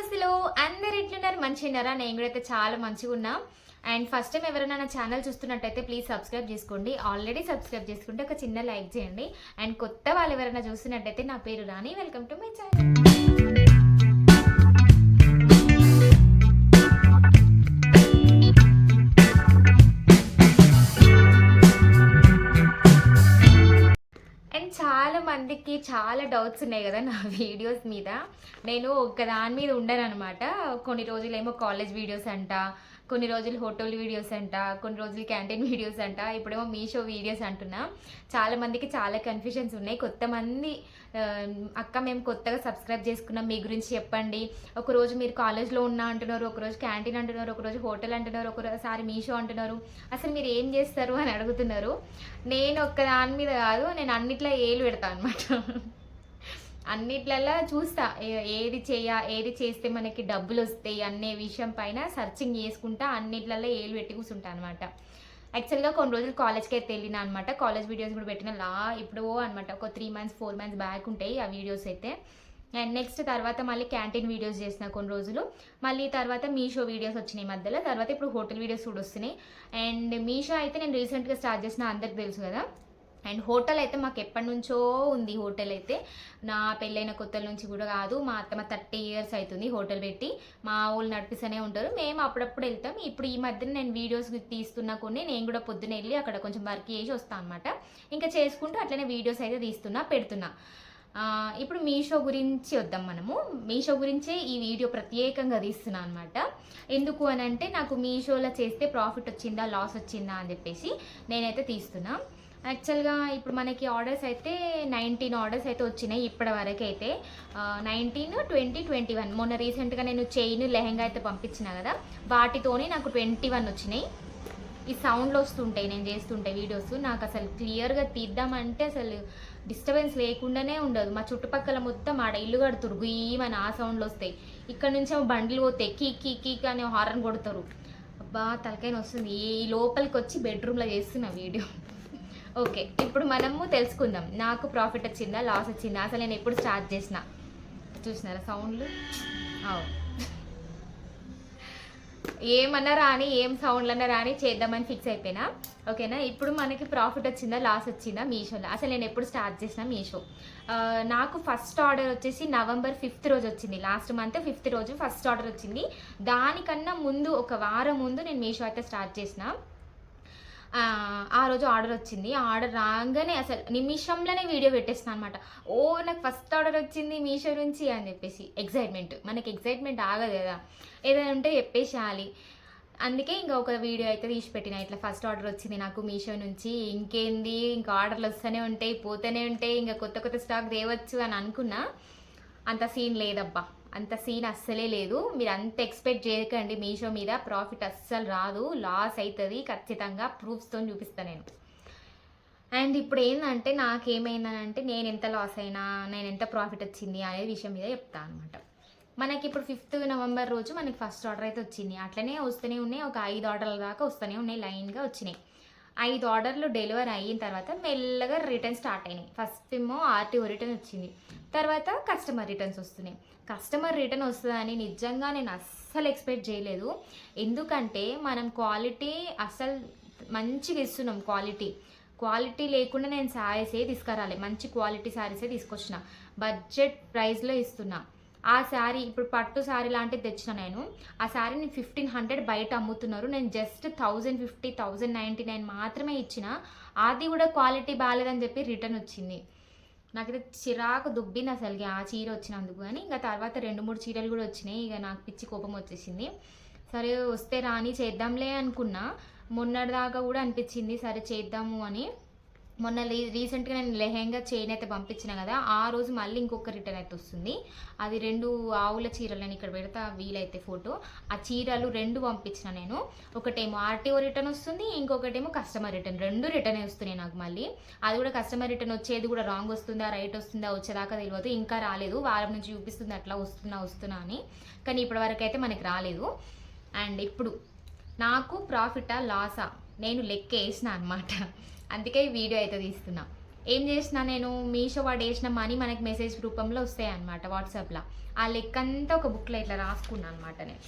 దోస్తులు అందరు ఎట్లున్నారు? మంచిగా ఉన్నారా? నేను కూడా అయితే చాలా మంచిగా ఉన్నా. అండ్ ఫస్ట్ టైం ఎవరైనా నా ఛానల్ చూస్తున్నట్టయితే ప్లీజ్ సబ్స్క్రైబ్ చేసుకోండి. ఆల్రెడీ సబ్స్క్రైబ్ చేసుకుంటే ఒక చిన్న లైక్ చేయండి. అండ్ కొత్త వాళ్ళు ఎవరైనా చూస్తున్నట్టయితే నా పేరు Rani, welcome to my channel. And చాలా మందికి చాలా డౌట్స్ ఉన్నాయి కదా నా వీడియోస్ మీద. నేను ఒక దాని మీద ఉండను అనమాట. కొన్ని రోజులేమో కాలేజ్ వీడియోస్ అంట, కొన్ని రోజులు హోటల్ వీడియోస్ అంట, కొన్ని రోజులు క్యాంటీన్ వీడియోస్ అంట, ఇప్పుడేమో మీషో వీడియోస్ అంటున్నా. చాలా మందికి చాలా కన్ఫ్యూజన్స్ ఉన్నాయి. కొంతమంది అక్క మేము కొత్తగా సబ్స్క్రైబ్ చేసుకున్నాం, మీ గురించి చెప్పండి. ఒకరోజు మీరు కాలేజ్లో ఉన్నా అంటున్నారు, ఒకరోజు క్యాంటీన్ అంటున్నారు, ఒకరోజు హోటల్ అంటున్నారు, ఒకసారి మీషో అంటున్నారు. అసలు మీరు ఏం చేస్తారు అని అడుగుతున్నారు. నేను ఒక్క దాని మీద కాదు, నేను అన్నిట్లో ఏలు పెడతాను అనమాట. అన్నిట్లలో చూస్తా ఏది చేస్తే మనకి డబ్బులు వస్తాయి అనే విషయం పైన సర్చింగ్ చేసుకుంటా, అన్నిట్లలో ఏలు పెట్టి కూర్చుంటా అనమాట. యాక్చువల్గా కొన్ని రోజులు కాలేజ్కి అయితే వెళ్ళినా అనమాట. కాలేజ్ వీడియోస్ కూడా పెట్టిన ఇప్పుడు అనమాట. ఒక 3 months 4 months బ్యాక్ ఉంటాయి ఆ వీడియోస్ అయితే. అండ్ నెక్స్ట్ తర్వాత మళ్ళీ క్యాంటీన్ వీడియోస్ చేసిన కొన్ని రోజులు, మళ్ళీ తర్వాత మీషో వీడియోస్ వచ్చినాయి మధ్యలో. తర్వాత ఇప్పుడు హోటల్ వీడియోస్ కూడా వస్తున్నాయి. అండ్ మీషో అయితే నేను రీసెంట్గా స్టార్ట్ చేసిన, అందరికి తెలుసు కదా. అండ్ హోటల్ అయితే మాకు ఎప్పటి నుంచో ఉంది. హోటల్ అయితే నా పెళ్ళైన కొత్తల నుంచి కూడా కాదు, మా అత్తమ్మ 30 years అవుతుంది హోటల్ పెట్టి. మా ఊళ్ళు నడిపిస్తూనే ఉంటారు, మేము అప్పుడప్పుడు వెళ్తాం. ఇప్పుడు ఈ మధ్యన నేను వీడియోస్ తీస్తున్నా కొన్ని, నేను కూడా పొద్దున వెళ్ళి అక్కడ కొంచెం వర్క్ చేసి వస్తాను అనమాట. ఇంకా చేసుకుంటూ అట్లనే వీడియోస్ అయితే తీస్తున్నా, పెడుతున్నా. ఇప్పుడు మీషో గురించి వద్దాం మనము. మీషో గురించే ఈ వీడియో ప్రత్యేకంగా తీస్తున్నా అనమాట. ఎందుకు అని అంటే నాకు మీషోలో చేస్తే ప్రాఫిట్ వచ్చిందా లాస్ వచ్చిందా అని చెప్పేసి నేనైతే తీస్తున్నా. యాక్చువల్గా ఇప్పుడు మనకి ఆర్డర్స్ అయితే 19 ఆర్డర్స్ అయితే వచ్చినాయి ఇప్పటి వరకు అయితే. 19, 20, 21 మొన్న రీసెంట్గా నేను చైన్ లెహంగా అయితే పంపించిన కదా, వాటితోనే నాకు 21 వచ్చినాయి. ఈ సౌండ్లు వస్తుంటాయి నేను చేస్తుంటే వీడియోస్. నాకు అసలు క్లియర్గా తీద్దామంటే అసలు డిస్టర్బెన్స్ లేకుండానే ఉండదు. మా చుట్టుపక్కల మొత్తం ఆడ ఇల్లు కడుతురు, గుయ్యమని ఆ సౌండ్లు వస్తాయి. ఇక్కడ నుంచేమో బండ్లు పోతాయి, కీక్ కీక్ అని హారన్ కొడతారు. అబ్బా తలకైన వస్తుంది. ఈ లోపలికి వచ్చి బెడ్రూమ్లో చేస్తున్నా వీడియో. ఓకే, ఇప్పుడు మనము తెలుసుకుందాం, నాకు ప్రాఫిట్ వచ్చిందా లాస్ వచ్చిందా, అసలు నేను ఎప్పుడు స్టార్ట్ చేసిన. చూసినారా సౌండ్లు? ఏమన్నా రాని, ఏం సౌండ్లన్నా రాని, చేద్దామని ఫిక్స్ అయిపోయినా. ఓకేనా, ఇప్పుడు మనకి ప్రాఫిట్ వచ్చిందా లాస్ వచ్చిందా మీషోలో, అసలు నేను ఎప్పుడు స్టార్ట్ చేసిన మీషో. నాకు ఫస్ట్ ఆర్డర్ వచ్చేసి November 5th రోజు వచ్చింది. లాస్ట్ మంత్ 5th రోజు ఫస్ట్ ఆర్డర్ వచ్చింది. దానికన్నా ముందు ఒక వారం ముందు నేను మీషో అయితే స్టార్ట్ చేసిన. ఆ రోజు ఆర్డర్ వచ్చింది. ఆర్డర్ రాగానే అసలు నిమిషంలోనే వీడియో పెట్టేస్తాను అనమాట. నాకు ఫస్ట్ ఆర్డర్ వచ్చింది మీషో నుంచి అని చెప్పేసి ఎగ్జైట్మెంట్. మనకి ఎగ్జైట్మెంట్ ఆగదు కదా, ఏదైనా ఉంటే చెప్పేసేయాలి. అందుకే ఇంకా ఒక వీడియో అయితే తీసి పెట్టిన, ఇట్లా ఫస్ట్ ఆర్డర్ వచ్చింది నాకు మీషో నుంచి, ఇంకేంది ఇంకా ఆర్డర్లు వస్తూనే ఉంటాయి పోతూనే ఉంటాయి, ఇంకా కొత్త కొత్త స్టాక్ తేవచ్చు అని అనుకున్నా. అంత సీన్ లేదబ్బా, అంత సీన్ అస్సలే లేదు. మీరు అంత ఎక్స్పెక్ట్ చేయకండి. మీషో మీద ప్రాఫిట్ అస్సలు రాదు, లాస్ అవుతుంది ఖచ్చితంగా. ప్రూఫ్స్తో చూపిస్తాను నేను. అండ్ ఇప్పుడు ఏంటంటే నాకేమైందనంటే నేను ఎంత లాస్ అయినా, నేను ఎంత ప్రాఫిట్ వచ్చింది అనే విషయం మీద చెప్తాను అనమాట. మనకి ఇప్పుడు 5th November రోజు మనకి ఫస్ట్ ఆర్డర్ అయితే వచ్చింది. అట్లనే వస్తూనే ఉన్నాయి, ఒక 5 ఆర్డర్ల దాకా వస్తూనే ఉన్నాయి, లైన్గా వచ్చినాయి. 5 ఆర్డర్లు డెలివరీ అయిన తర్వాత మెల్లగా రిటర్న్ స్టార్ట్ అయినాయి. ఫస్ట్ ఏమో RTO రిటర్న్ వచ్చింది, తర్వాత కస్టమర్ రిటర్న్స్ వస్తున్నాయి. కస్టమర్ రిటర్న్ వస్తుందని నిజంగా నేను అస్సలు ఎక్స్పెక్ట్ చేయలేదు. ఎందుకంటే మనం క్వాలిటీ అస్సలు మంచిగా ఇస్తున్నాం. క్వాలిటీ లేకుండా నేను శారీసే తీసుకురాలి, మంచి క్వాలిటీ శారీసే తీసుకొచ్చిన, బడ్జెట్ ప్రైస్లో ఇస్తున్నా. ఆ శారీ ఇప్పుడు పట్టు శారీ లాంటిది తెచ్చిన నేను. ఆ శారీని 1500 బయట అమ్ముతున్నారు, నేను జస్ట్ 1050, 1099 మాత్రమే ఇచ్చిన. అది కూడా క్వాలిటీ బాగాలేదని చెప్పి రిటర్న్ వచ్చింది. నాకైతే చిరాకు దుబ్బింది అసలుకి ఆ చీర వచ్చినందుకు. కానీ ఇంకా తర్వాత 2-3 చీరలు కూడా వచ్చినాయి. ఇక నాకు పిచ్చి కోపం వచ్చేసింది. సరే వస్తే రాని చేద్దాంలే అనుకున్నా. మొన్నటిదాకా కూడా అనిపించింది సరే చేద్దాము అని. మొన్న రీసెంట్గా నేను లెహంగా చైన్ అయితే పంపించిన కదా, ఆ రోజు మళ్ళీ ఇంకొక రిటర్న్ అయితే వస్తుంది. అది 2 ఆవుల చీరలు, నేను ఇక్కడ పెడతా వీలైతే ఫోటో. ఆ చీరలు 2 పంపించిన నేను. ఒకటేమో RTO రిటర్న్ వస్తుంది, ఇంకొకటేమో కస్టమర్ రిటర్న్. 2 రిటర్న్ వస్తున్నాయి నాకు మళ్ళీ. అది కూడా కస్టమర్ రిటర్న్ వచ్చేది కూడా రాంగ్ వస్తుందా రైట్ వస్తుందా వచ్చేదాకా తెలియదు, ఇంకా రాలేదు. వారం నుంచి చూపిస్తుంది అట్లా వస్తున్నా అని, కానీ ఇప్పటివరకు అయితే మనకి రాలేదు. అండ్ ఇప్పుడు నాకు ప్రాఫిటా లాసా నేను లెక్క వేసిన అనమాట. అందుకే ఈ వీడియో అయితే తీస్తున్నా. ఏం చేసినా నేను మీషో వాడు వేసిన మనీ మనకి మెసేజ్ రూపంలో వస్తాయి అన్నమాట వాట్సాప్లో. ఆ లెక్క అంతా ఒక బుక్లో ఇట్లా రాసుకున్నాను అనమాట. నేను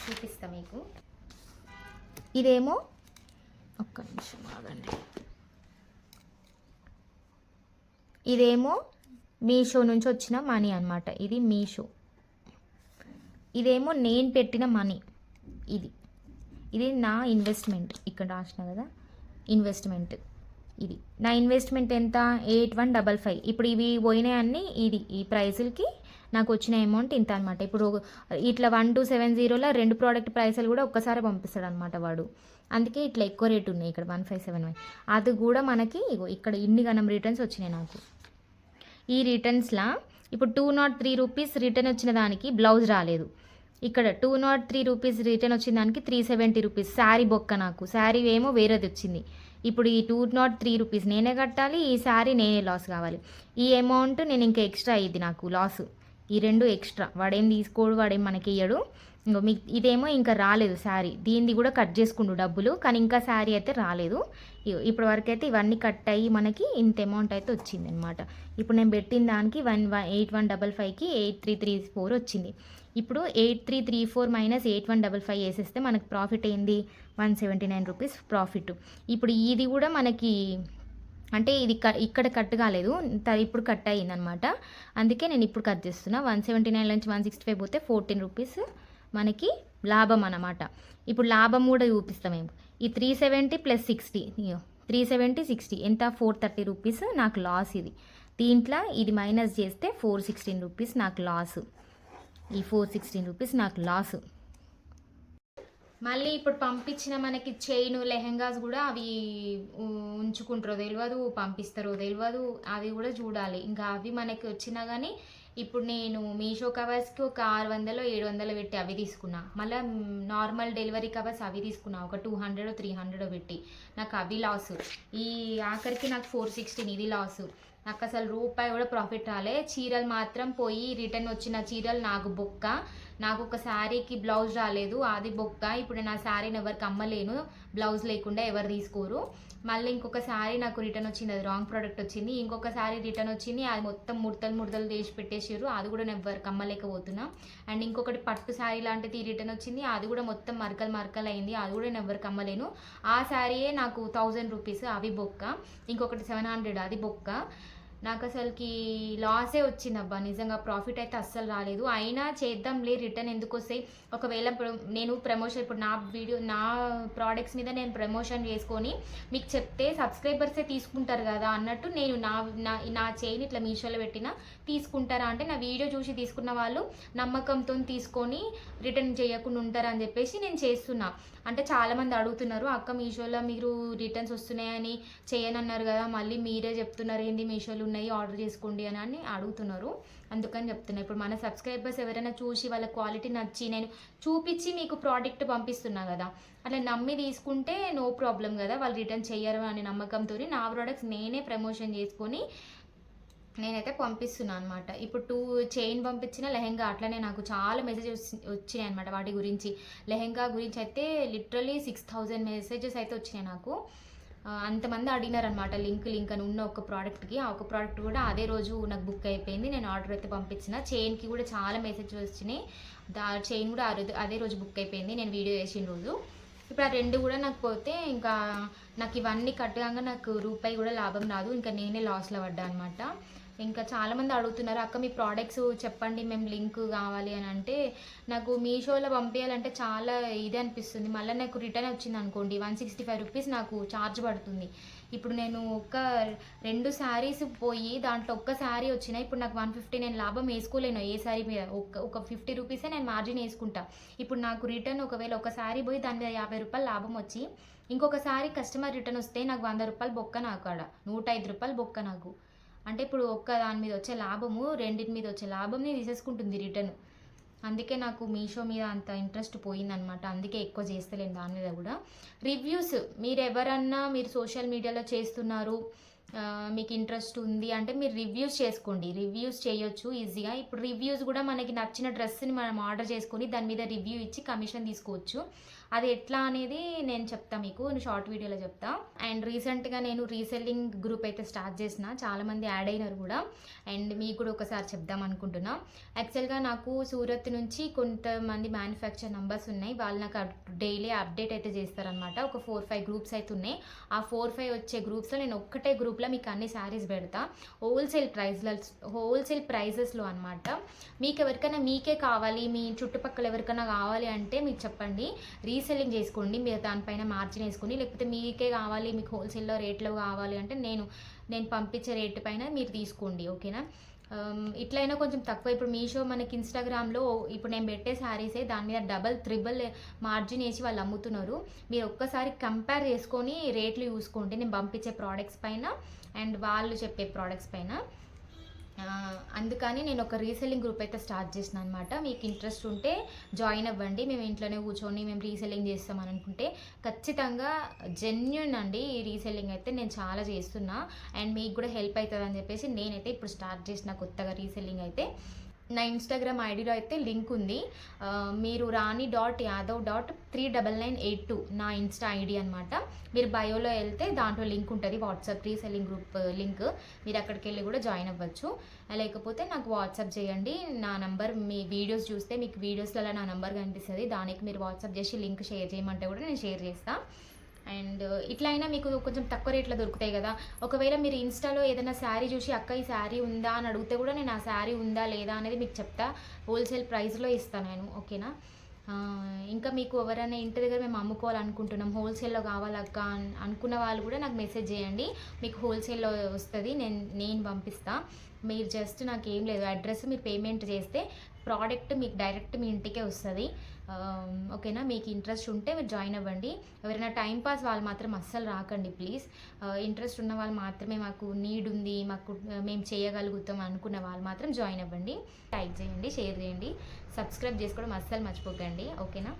చూపిస్తాను మీకు. ఇదేమో ఒక్క నిమిషం ఆగండి. ఇదేమో మీషో నుంచి వచ్చిన మనీ అనమాట. ఇది మీషో. ఇదేమో నేను పెట్టిన మనీ. ఇది నా ఇన్వెస్ట్మెంట్. ఇక్కడ రాసిన కదా ఇన్వెస్ట్మెంట్. ఇది నా ఇన్వెస్ట్మెంట్ ఎంత? 8155. ఇప్పుడు ఇవి పోయినాయన్నీ ఈ ప్రైజులకి నాకు వచ్చిన అమౌంట్ ఇంత అనమాట. ఇప్పుడు ఇట్లా 1270లో 2 ప్రోడక్ట్ ప్రైసులు కూడా ఒక్కసారి పంపిస్తాడు అనమాట వాడు. అందుకే ఇట్లా ఎక్కువ రేటు ఉన్నాయి ఇక్కడ 1571. అది కూడా మనకి ఇక్కడ ఇన్ని గణం రిటర్న్స్ వచ్చినాయి నాకు. ఈ రిటర్న్స్లో ఇప్పుడు 203 రూపీస్ రిటర్న్ వచ్చిన దానికి బ్లౌజ్ రాలేదు. ఇక్కడ 203 రూపీస్ రిటర్న్ వచ్చిన దానికి 370 రూపీస్ శారీ బొక్క. నాకు శారీ ఏమో వేరేది వచ్చింది. ఇప్పుడు ఈ 203 రూపీస్ నేనే కట్టాలి, ఈ శారీ నేనే లాస్ కావాలి. ఈ అమౌంట్ నేను ఇంకా ఎక్స్ట్రా అయ్యింది నాకు లాస్. ఈ 2 ఎక్స్ట్రా. వాడేం తీసుకోడు, వాడేం మనకి ఇయ్యడు. ఇంకో ఇదేమో ఇంకా రాలేదు శారీ. దీనిది కూడా కట్ చేసుకుండు డబ్బులు, కానీ ఇంకా శారీ అయితే రాలేదు. ఇప్పటి వరకు అయితే ఇవన్నీ కట్ అయ్యి మనకి ఇంత అమౌంట్ అయితే వచ్చింది అనమాట. ఇప్పుడు నేను పెట్టిన దానికి 8155కి 8334 వచ్చింది. ఇప్పుడు 8334 మైనస్ 8155 వేసేస్తే మనకు ప్రాఫిట్ ఏంది? 179 రూపీస్ ప్రాఫిట్. ఇప్పుడు ఇది కూడా మనకి అంటే ఇది ఇక్కడ కట్ కాలేదు, ఇప్పుడు కట్ అయ్యింది అనమాట. అందుకే నేను ఇప్పుడు కట్ చేస్తున్నా. 179 నుంచి 165 పోతే 14 రూపీస్ మనకి లాభం అన్నమాట. ఇప్పుడు లాభం కూడా చూపిస్తాం మేము. ఈ 370 ప్లస్ 60, 370 60 ఎంత? 430 రూపీస్ నాకు లాస్. దీంట్లో ఇది మైనస్ చేస్తే 416 రూపీస్ నాకు లాస్. ఈ 416 రూపీస్ నాకు లాస్. మళ్ళీ ఇప్పుడు పంపించిన మనకి చైన్ లెహెంగాస్ కూడా అవి ఉంచుకుంటారో తెలియదు, పంపిస్తారో తెలియదు, అవి కూడా చూడాలి. ఇంకా అవి మనకి వచ్చినా కానీ ఇప్పుడు నేను మీషో కవర్స్కి ఒక 600 700 పెట్టి అవి తీసుకున్నా. మళ్ళీ నార్మల్ డెలివరీ కవర్స్ అవి తీసుకున్నా ఒక 200 300 పెట్టి. నాకు అవి లాసు. ఈ ఆఖరికి నాకు 416 ఇది లాసు. నాకు అసలు రూపాయి కూడా ప్రాఫిట్ రాలే. చీరలు మాత్రం పోయి రిటర్న్ వచ్చిన చీరలు నాకు బొక్క. నాకు ఒక శారీకి బ్లౌజ్ రాలేదు, అది బొక్క. ఇప్పుడు నేను ఆ శారీని ఎవరికి అమ్మలేను, బ్లౌజ్ లేకుండా ఎవరు తీసుకోరు. మళ్ళీ ఇంకొక శారీ నాకు రిటర్న్ వచ్చింది, అది రాంగ్ ప్రోడక్ట్ వచ్చింది. ఇంకొక శారీ రిటర్న్ వచ్చింది, అది మొత్తం ముడతలు తీసి పెట్టేసారు, అది కూడా నేను ఎవరికి అమ్మలేకపోతున్నా. అండ్ ఇంకొకటి పట్టు శారీ లాంటిది రిటర్న్ వచ్చింది, అది కూడా మొత్తం మరకలు అయింది, అది కూడా నేను ఎవరికి అమ్మలేను. ఆ శారీయే నాకు 1000 రూపీస్, అవి బొక్క. ఇంకొకటి 700, అది బొక్క. నాకు అసలుకి లాసే వచ్చింది అబ్బా, నిజంగా ప్రాఫిట్ అయితే అస్సలు రాలేదు. అయినా చేద్దాంలే, రిటర్న్ ఎందుకు వస్తాయి. ఒకవేళ నేను ప్రమోషన్ ఇప్పుడు నా ప్రోడక్ట్స్ మీద నేను ప్రమోషన్ చేసుకొని మీకు చెప్తే సబ్స్క్రైబర్సే తీసుకుంటారు కదా అన్నట్టు నేను నా చైన్ ఇట్లా మీషోలో పెట్టినా తీసుకుంటారా అంటే నా వీడియో చూసి తీసుకున్న వాళ్ళు నమ్మకంతో తీసుకొని రిటర్న్ చేయకుండా ఉంటారా అని చెప్పేసి నేను చేస్తున్నా. అంటే చాలామంది అడుగుతున్నారు, అక్క మీషోలో మీరు రిటర్న్స్ వస్తున్నాయని చేయనన్నారు కదా, మళ్ళీ మీరే చెప్తున్నారు ఏంది మీషోలో ఉన్నాయి ఆర్డర్ చేసుకోండి అని అడుగుతున్నారు. అందుకని చెప్తున్నా. ఇప్పుడు మన సబ్స్క్రైబర్స్ ఎవరైనా చూసి వాళ్ళ క్వాలిటీ నచ్చి నేను చూపించి మీకు ప్రోడక్ట్ పంపిస్తున్నా కదా, అట్లా నమ్మి తీసుకుంటే నో ప్రాబ్లం కదా, వాళ్ళు రిటర్న్ చేయరు అనే నమ్మకంతో నా ప్రోడక్ట్స్ నేనే ప్రమోషన్ చేసుకొని నేనైతే పంపిస్తున్నాను అనమాట. ఇప్పుడు 2 చైన్ పంపించిన లెహెంగా అట్లనే నాకు చాలా మెసేజెస్ వచ్చినాయి అనమాట వాటి గురించి. లెహెంగా గురించి అయితే లిటరలీ 6000 మెసేజెస్ అయితే వచ్చినాయి నాకు. అంతమంది అడిగినారనమాట లింక్ అని ఉన్న ఒక ప్రోడక్ట్కి. ఆ ఒక ప్రోడక్ట్ కూడా అదే రోజు నాకు బుక్ అయిపోయింది. నేను ఆర్డర్ అయితే పంపించిన. చైన్కి కూడా చాలా మెసేజెస్ వచ్చినాయి. చైన్ కూడా అదే రోజు బుక్ అయిపోయింది నేను వీడియో చేసిన రోజు. ఇప్పుడు ఆ 2 కూడా నాకు పోతే ఇంకా నాకు ఇవన్నీ కట్టగా నాకు రూపాయి కూడా లాభం రాదు, ఇంకా నేనే లాస్లో పడ్డా అనమాట. ఇంకా చాలామంది అడుగుతున్నారు, అక్క మీ ప్రోడక్ట్స్ చెప్పండి, మేము లింక్ కావాలి అని అంటే నాకు మీషోలో పంపించాలంటే చాలా ఇది అనిపిస్తుంది. మళ్ళీ నాకు రిటర్న్ వచ్చింది అనుకోండి 165 రూపీస్ నాకు ఛార్జ్ పడుతుంది. ఇప్పుడు నేను ఒక 2 శారీస్ పోయి దాంట్లో ఒక్క శారీ వచ్చినాయి, ఇప్పుడు నాకు 150 నేను లాభం వేసుకోలేను ఏ శారీ మీద. ఒక 50 రూపీసే నేను మార్జిన్ వేసుకుంటా. ఇప్పుడు నాకు రిటర్న్ ఒకవేళ ఒక శారీ పోయి దాని మీద 50 రూపాయలు లాభం వచ్చి ఇంకొకసారి కస్టమర్ రిటర్న్ వస్తే నాకు 100 రూపాయలు బొక్క, నాకు ఆడ 105 రూపాయలు బొక్క నాకు. అంటే ఇప్పుడు ఒక్క దాని మీద వచ్చే లాభము 2 మీద వచ్చే లాభంని తీసేసుకుంటుంది రిటర్న్. అందుకే నాకు మీషో మీద అంత ఇంట్రెస్ట్ పోయిందనమాట. అందుకే ఎక్కువ చేస్తలేను దాని మీద కూడా. రివ్యూస్ మీరు ఎవరన్నా మీరు సోషల్ మీడియాలో చేస్తున్నారు, మీకు ఇంట్రెస్ట్ ఉంది అంటే మీరు రివ్యూస్ చేసుకోండి. రివ్యూస్ చేయొచ్చు ఈజీగా. ఇప్పుడు రివ్యూస్ కూడా మనకి నచ్చిన డ్రెస్ని మనం ఆర్డర్ చేసుకొని దాని మీద రివ్యూ ఇచ్చి కమిషన్ తీసుకోవచ్చు. అది ఎట్లా అనేది నేను చెప్తా మీకు షార్ట్ వీడియోలో చెప్తా. అండ్ రీసెంట్గా నేను రీసెల్లింగ్ గ్రూప్ అయితే స్టార్ట్ చేసిన, చాలామంది యాడ్ అయినారు కూడా. అండ్ మీకు కూడా ఒకసారి చెప్దాం అనుకుంటున్నా. యాక్చువల్గా నాకు సూరత్ నుంచి కొంతమంది మ్యానుఫ్యాక్చర్ నంబర్స్ ఉన్నాయి, వాళ్ళు నాకు డైలీ అప్డేట్ అయితే చేస్తారనమాట. ఒక 4-5 గ్రూప్స్ అయితే ఉన్నాయి. ఆ 4-5 వచ్చే గ్రూప్స్లో నేను ఒక్కటే గ్రూప్లో మీకు అన్ని శారీస్ పెడతా, హోల్సేల్ ప్రైజెస్లో అనమాట. మీకు ఎవరికైనా మీకే కావాలి, మీ చుట్టుపక్కల ఎవరికైనా కావాలి అంటే మీకు చెప్పండి, రీసెల్లింగ్ చేసుకోండి, మీరు దానిపైన మార్జిన్ వేసుకోండి. లేకపోతే మీకే కావాలి, మీకు హోల్సేల్లో రేట్లో కావాలి అంటే నేను పంపించే రేటు పైన మీరు తీసుకోండి, ఓకేనా. ఇట్లయినా కొంచెం తక్కువ. ఇప్పుడు మీషో మనకి ఇన్స్టాగ్రామ్లో ఇప్పుడు నేను పెట్టే శారీసే దాని మీద డబల్ త్రిబుల్ మార్జిన్ వేసి వాళ్ళు అమ్ముతున్నారు. మీరు ఒక్కసారి కంపేర్ చేసుకొని రేట్లు చూసుకోండి, నేను పంపించే ప్రోడక్ట్స్ పైన అండ్ వాళ్ళు చెప్పే ప్రోడక్ట్స్ పైన. అందుకని నేను ఒక రీసెల్లింగ్ గ్రూప్ అయితే స్టార్ట్ చేసిన అనమాట. మీకు ఇంట్రెస్ట్ ఉంటే జాయిన్ అవ్వండి. మేము ఇంట్లోనే కూర్చొని మేము రీసెల్లింగ్ చేస్తామని అనుకుంటే ఖచ్చితంగా జెన్యూన్ అండి. ఈ రీసెల్లింగ్ అయితే నేను చాలా చేస్తున్నా అండ్ మీకు కూడా హెల్ప్ అవుతుంది అని చెప్పేసి నేనైతే ఇప్పుడు స్టార్ట్ చేసిన కొత్తగా రీసెల్లింగ్ అయితే. నా ఇన్స్టాగ్రామ్ ఐడిలో అయితే లింక్ ఉంది, మీరు rani.yadav.39982 నా ఇన్స్టా ఐడి అనమాట. మీరు బయోలో వెళ్తే దాంట్లో లింక్ ఉంటుంది, వాట్సాప్ రీసెల్లింగ్ గ్రూప్ లింక్. మీరు అక్కడికి వెళ్ళి కూడా జాయిన్ అవ్వచ్చు. లేకపోతే నాకు వాట్సాప్ చేయండి, నా నంబర్ మీ వీడియోస్ చూస్తే మీకు వీడియోస్లలో నా నంబర్ కనిపిస్తుంది, దానికి మీరు వాట్సాప్ చేసి లింక్ షేర్ చేయమంటే కూడా నేను షేర్ చేస్తాను. అండ్ ఇట్లా అయినా మీకు కొంచెం తక్కువ రేట్లో దొరుకుతాయి కదా. ఒకవేళ మీరు ఇన్స్టాలో ఏదైనా శారీ చూసి అక్క ఈ శారీ ఉందా అని అడిగితే కూడా నేను ఆ శారీ ఉందా లేదా అనేది మీకు చెప్తా, హోల్సేల్ ప్రైస్లో ఇస్తాను నేను, ఓకేనా. ఇంకా మీకు ఎవరైనా ఇంటి దగ్గర మేము అమ్ముకోవాలనుకుంటున్నాం, హోల్సేల్లో కావాలక్క అనుకున్న వాళ్ళు కూడా నాకు మెసేజ్ చేయండి, మీకు హోల్సేల్లో వస్తుంది, నేను పంపిస్తాను. మీరు జస్ట్ నాకు ఏం లేదు, అడ్రస్ మీరు పేమెంట్ చేస్తే ప్రోడక్ట్ మీకు డైరెక్ట్ మీ ఇంటికే వస్తుంది, ఓకేనా. మీకు ఇంట్రెస్ట్ ఉంటే మీరు జాయిన్ అవ్వండి. ఎవరైనా టైంపాస్ వాళ్ళు మాత్రం అస్సలు రాకండి ప్లీజ్. ఇంట్రెస్ట్ ఉన్న వాళ్ళు మాత్రమే, మాకు నీడ్ ఉంది, మాకు మేము చేయగలుగుతాం అనుకున్న వాళ్ళు మాత్రం జాయిన్ అవ్వండి. లైక్ చేయండి, షేర్ చేయండి, సబ్స్క్రైబ్ చేసుకోవడం అస్సలు మర్చిపోకండి, ఓకేనా.